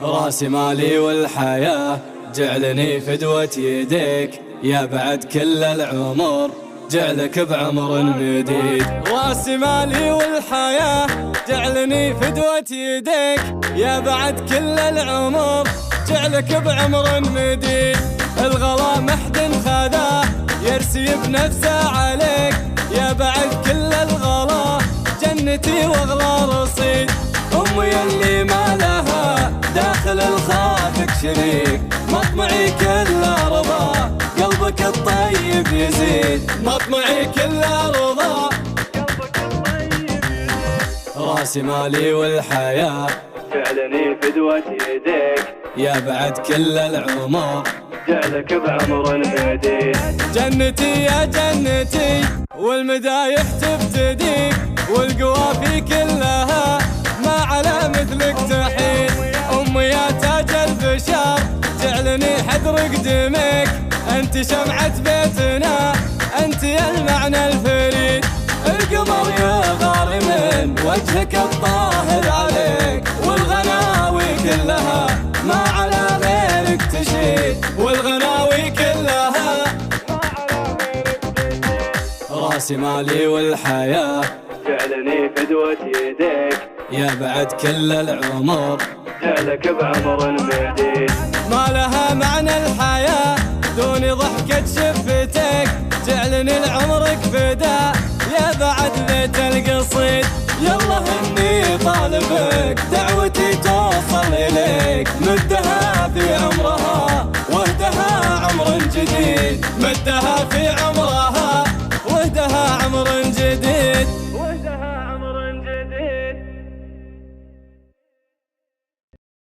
راسي مالي والحياة جعلني فدوة يديك، يا بعد كل العمر جعلك بعمر مديد. راسي مالي والحياة جعلني فدوة يديك، يا بعد كل العمر جعلك بعمر مديد. الغلا محد خذاه يرسي بنفسه عليك، يا بعد كل الغلا جنتي واغلى رصيد. امي اللي ما لها داخل الخافك شريك، مطمعي كله رضا قلبك الطيب يزيد. مطمعي كله رضا قلبك الطيب يزيد. راسي مالي والحياة جعلني فدوة يديك، يا بعد كل العمر جعلك بعمر مديد. جنتي يا جنتي والمدايح تفتديك، والقوافي كلها ما على مثلك تحيد. أمي يا تاج البشر جعلني حذر قدمك، أنت شمعة بيتنا أنت يا المعنى الفريد. القمر يغار من وجهك الطاهر عليك، والغناوي كلها ما على غيرك تشيد. والغناوي كلها ما على غيرك تشيد. راسي مالي والحياة جعلني فدوة يديك، يا بعد كل العمر جعلك بعمر مديد. ما لها معنى الحياة دون ضحكة شفتك، جعلني لعمرك فدا يا بعد بيت القصيد. يلا هني طالبك دعوتي